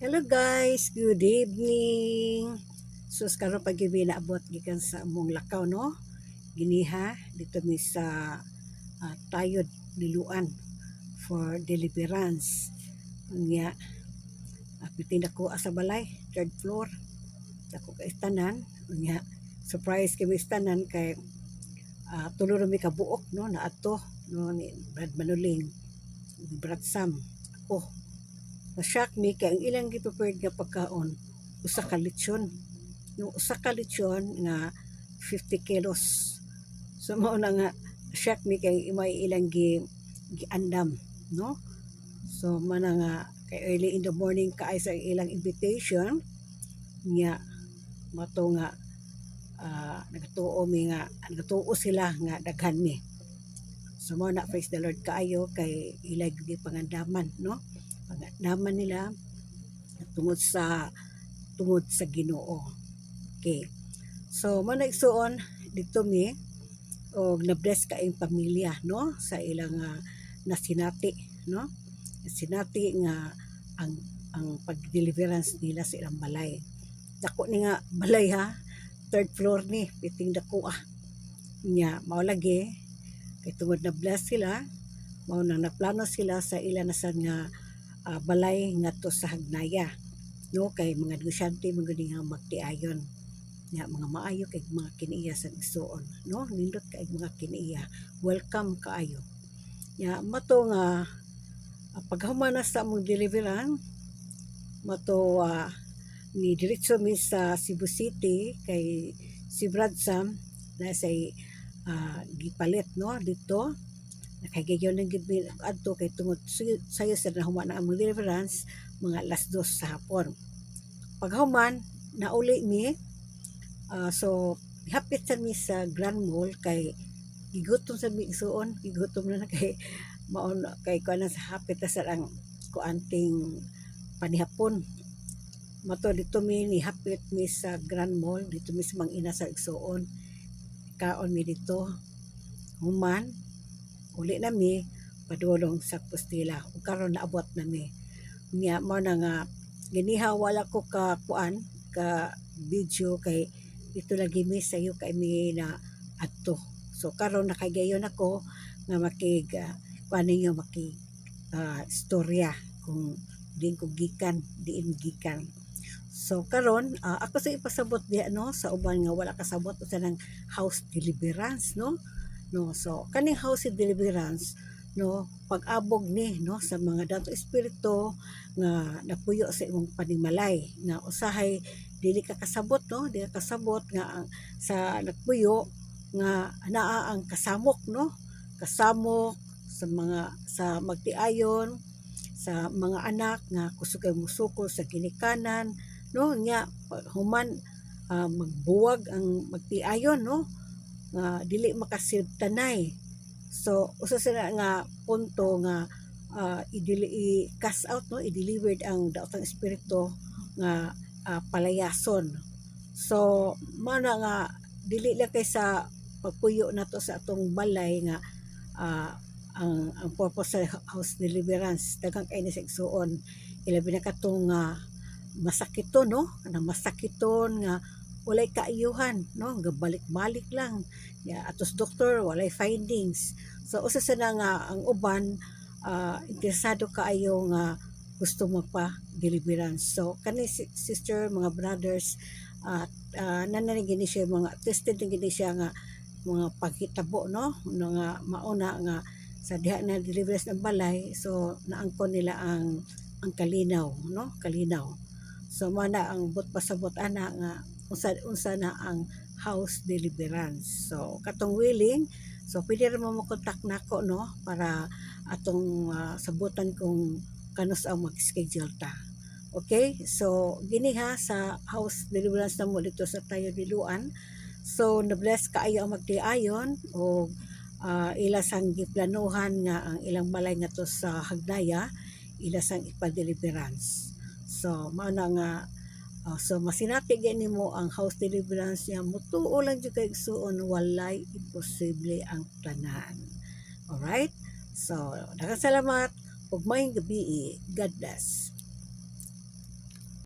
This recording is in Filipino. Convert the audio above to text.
Hello guys, good evening. So karon pag naabot gikan sa among lakaw no. Giniha dito mi sa Tayod Liluan for deliverance. Unya apitin ako sa balay, third floor. Ako ka istanan, unya surprise kami istanan kay tulo ra mi ka buok no na ato no ni Brad Manuling, ni Brad Sam. Ako na-shock me kay ang ilang gi-prepared nga pagkaon usa ka lechon. Yung usa ka lechon nga 50 kilos. So mao na nga shock me kay may ilang giandam, no? So man nga kay early in the morning kaay sa ilang invitation nya mato nga nagatuo sila nga daghan mi. So mo na praise the Lord kaayo kay ilag pangandaman, no? Pangandaman nila tungod sa Ginoo. Okay. So mo na igsuon dito mi og na-bless kaayong pamilya no sa ilang nasinati no. Sinati nga ang pag-deliverance nila sa ilang balay. Dako ni nga balay ha. Third floor ni piting dako nya mao lagi kay tungod na bless sila mao nang naplano sila sa ila nasan nga balay ngadto sa Hagnaya no kay mga negosyante mga nga magtiayon nya mga maayo kay mga kiniya sa igsuon no nindot kay mga kiniya welcome kaayo nya mato nga paghuman na sa among deliverance mato ni diretso mi sa Cebu City kay si Brad Sam na say gipalit no dito nakagayon ng gid adto kay tungod sayo sa nahuman na among deliverance mga alas 2 sa hapon paghuman nauli mi so hapit sa mi sa Grand Mall kay gigutom sa mi igsuon gigutom na kay maon kay kuan sa hapit sa ang kuanting panihapon mato dito mi ni hapit mi sa Grand Mall dito mi sa Mangina sa igsuon kaon mi dito human uli na mi padulong sa Postila ug karon naabot na mi nya mo na nga giniha wala ko ka kuan ka video kay dito lagi mi sayo kay mi na adto so karon nakagayon ako nga makig kuan ninyo makig istorya kung diin ko gikan so karon ako sa ipasabot diha no sa uban nga wala kasabot sa nang house deliverance no so kaning house deliverance no pag-abog ni no sa mga dato espiritu nga napuyo sa imong panimalay nga usahay dili ka kasabot no dili ka kasabot nga sa nagpuyo nga naa ang kasamok no kasamok sa magtiayon sa mga anak nga kusog musukol sa ginikanan no nya human magbuwag ang magtiayon no nga dili makasibtanay so usa sila nga punto nga i-cast out no i-delivered ang daotang espiritu nga palayason so mana nga dili lang kay sa pagpuyo nato sa atong balay nga ang purpose sa house deliverance daghang kay ni sa igsuon ilabi na katong masakiton no kanang masakiton nga walay kaayuhan no gabalik-balik lang atos doktor walay findings so usa sa nga ang uban interesado kaayo nga gusto magpa deliverance so kani sister mga brothers nanani gini siya mga tested gini siya nga mga paghitabo no nga mauna nga sa diha na deliverance ng balay so naangkon nila ang kalinaw no kalinaw so mana ang pasabot ana nga unsa na ang house deliverance so katong willing so pwede ra mo kontak nako no para atong sabutan kung kanus ang mag-schedule ta okay so gini ha sa house deliverance namo dito sa Tayod Liluan so na-bless kaayo ang magtiayon o ila sang giplanuhan nga ang ilang balay nga to sa Hagnaya ila sang ipa-deliverance so mao na nga so masinati gani mo ang house deliverance niya mutuo lang jud kay igsuon walay imposible ang tanan alright so daghang salamat ug maayong gabi God bless.